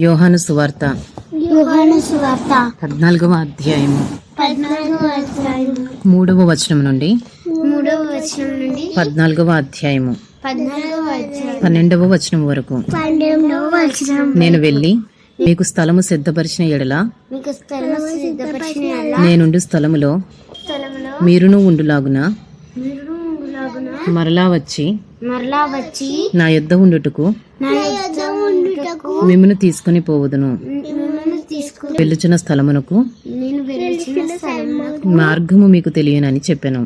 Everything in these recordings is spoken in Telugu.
యోహాను సువార్త 14వ అధ్యాయము 3వ వచనం నుండి 14వ అధ్యాయము 12వ వచనం వరకు. నేను వెళ్ళి మీకు స్థలము సిద్ధపరిచిన ఎడల నేనుండు స్థలములో మీరును ఉండులాగున మరలా వచ్చి నా యొద్ద ఉండుటకు మిమ్మును తీసుకుని పోవుదును. వెళ్ళుచున్న స్థలమునకు మార్గము మీకు తెలియనని చెప్పాను.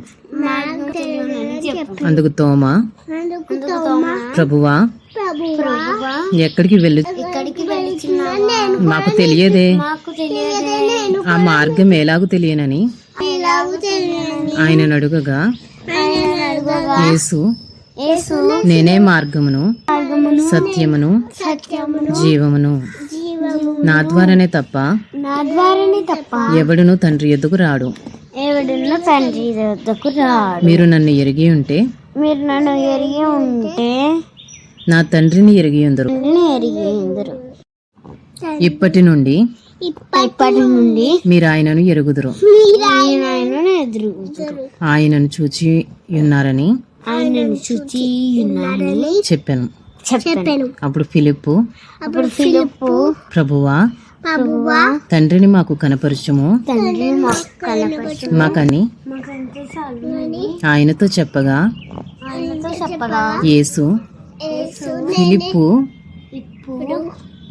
అందుకు తోమా, ప్రభువా, ఎక్కడికి వెళ్ళు, మాకు తెలియదే, ఆ మార్గం ఎలాగూ తెలియనని ఆయన అడుగగా, యేసు, నేనే మార్గమును సత్యమును జీవమును, నా ద్వారానే తప్ప ఎవడును తండ్రి యొద్దకు రాడు. మీరు నన్ను ఎరిగి ఉంటే నా తండ్రిని ఎరిగి ఉందరు. ఇప్పటి నుండి మీరు ఆయనను ఎరుగుదురు. ఆయనను చూచి ఉన్నారని చెప్పాను. అప్పుడు ఫిలిప్పు, ప్రభువా, తండ్రిని మాకు కనపరచుము మాకని ఆయనతో చెప్పగా, యేసు, ఫిలిప్పు,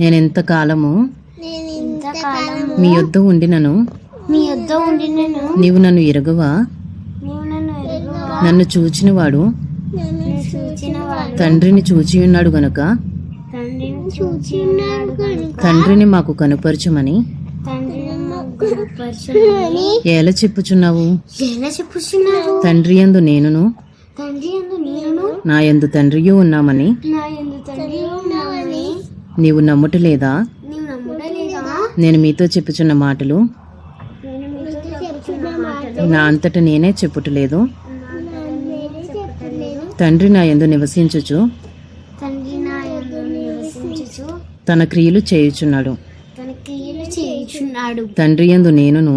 నేనెంత కాలము మీ యొద్ద ఉండినను నీవు నన్ను ఎరుగవా? నన్ను చూచినవాడు తండ్రిని చూచి ఉన్నాడు గనుక తండ్రిని మాకు కనుపరచమని ఎలా చెప్పుచున్నావు? తండ్రి యందు నేనును నా యందు తండ్రియు ఉన్నామని నీవు నమ్ముటలేదా? నేను మీతో చెప్పుచున్న మాటలు నా అంతట నేనే చెప్పుటలేదు. తండ్రి నా యందు నివసించుచు తన క్రియలు చేయుచున్నాడు. తండ్రి యందు నేనును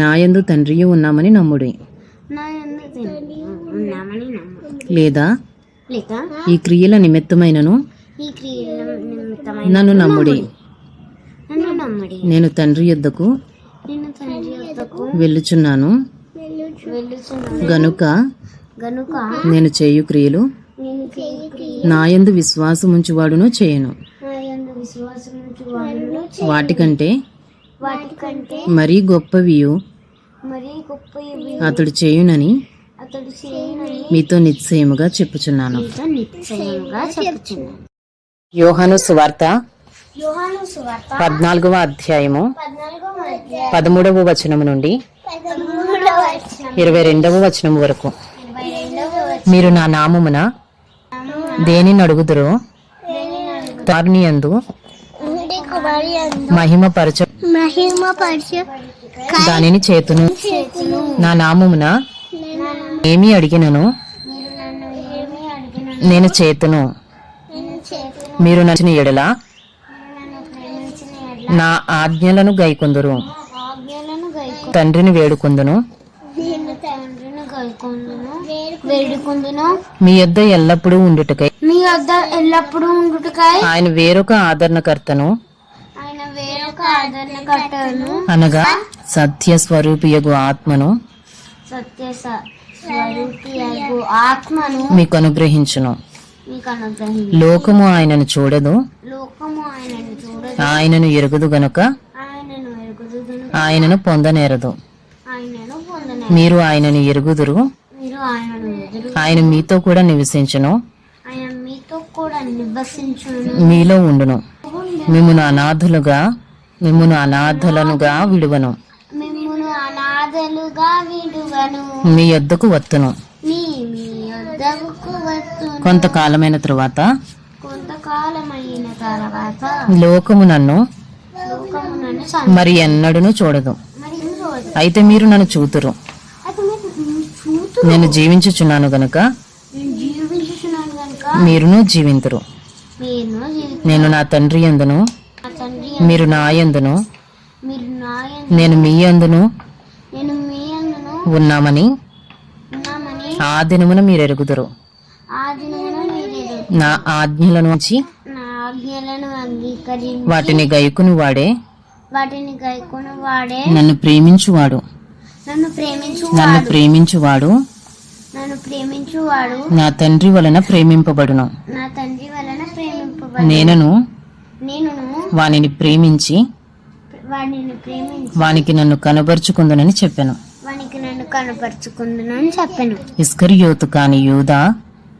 నా యందు తండ్రియు ఉన్నామని నమ్ముడి. లేదా ఈ క్రియల నిమిత్తమైనను నన్ను నమ్ముడి. నేను తండ్రి యొద్దకు వెళ్ళుచున్నాను గనుక నేను చేయు క్రియలు నాయందు విశ్వాసముంచువాడును చేయను. వాటికంటే మరీ గొప్పవియు అతడు చేయునని మీతో నిశ్చయముగా చెప్పుచున్నాను. యోహాను సువార్త 14వ అధ్యాయము 13వ వచనము నుండి 22వ వచనం వరకు. మీరు నా నామమున దేనిని అడుగుదురో దాని యందు మహిమపరచ దానిని చేతును. నా నామమున ఏమి అడిగినను నేను చేతును. మీరు నచ్చిన ఎడల నా ఆజ్ఞలను గైకొందురు. తండ్రిని వేడుకొందును. మీ యొద్ద ఎల్లప్పుడూ ఉండుటకై ఆయన వేరొక ఆదరణకర్తను అనగా సత్య స్వరూపియగు ఆత్మను మీకు అనుగ్రహించును. లోకము ఆయనను చూడదు, ఆయనను ఎరుగుదు గనుక ఆయనను పొందనేరదు. మీరు ఆయనను ఎరుగుదురు, ఆయన మీతో కూడా నివసించును, మీలో ఉండును. మిమ్మును అనాథలనుగా విడువను, మీ యొద్దకు వత్తును. కొంతకాలమైన తరువాత లోకము నన్ను మరి ఎన్నడూను చూడదు. అయితే మీరు నన్ను చూతురు. నేను జీవించుచున్నాను గనుక మీరును జీవింతురు. నేను నా తండ్రి యందును నా తండ్రి మీరు నా యందును మీరు నా నేను మీ యందును నేను మీ యందును ఉన్నామని ఉన్నామని ఆ దినమున మీరు ఎరుగుదురు. ఆ దినమున మీరు నా ఆజ్ఞలను ఉంచి నా ఆజ్ఞలను అంగీకరించి వాటిని గైకుని వాడే వాటిని గైకొని వాడే నన్ను ప్రేమించువాడు. నన్ను నన్ను ప్రేమించువాడు ప్రేమించువాడు నా తండ్రి వలన ప్రేమింపబడును. నా తండ్రి వలన ప్రేమింపబడు. నేనును నేను వానిని ప్రేమించి వాడిని ప్రేమించి వానికి నన్ను కనబరుచుకుందునని చెప్పాను. వానికి నన్ను కనపరుచుకుందునని చెప్పాను. ఇస్కరియోతు కాని యూదా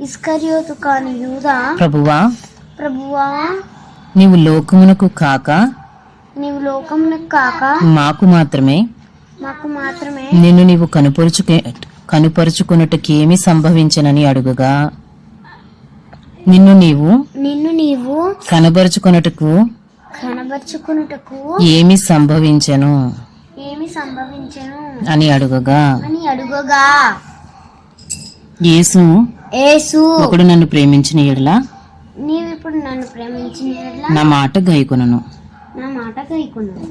ఇస్కరియోతు కాని యూదా ప్రభువా ప్రభువా నీవు లోకమునకు కాక నీవు లోకమునకు కాక మాకు మాత్రమే మాకు మాత్రమే నిన్ను నీవు కనుపరుచుకున్నట్టుకేమి సంభవించనని అడుగగా నిన్ను నీవు కనబరుచుకున్నట్టుకు కనబరుచుకున్నటకు ఏమి సంభవించను ఏమి సంభవించెను అని అడుగగా యేసు ఒకడు నన్ను ప్రేమించిన ఎడల నీవిప్పుడు నన్ను ప్రేమించిన యెడల నా మాట గైకొనును. నా మాట గైకొనును.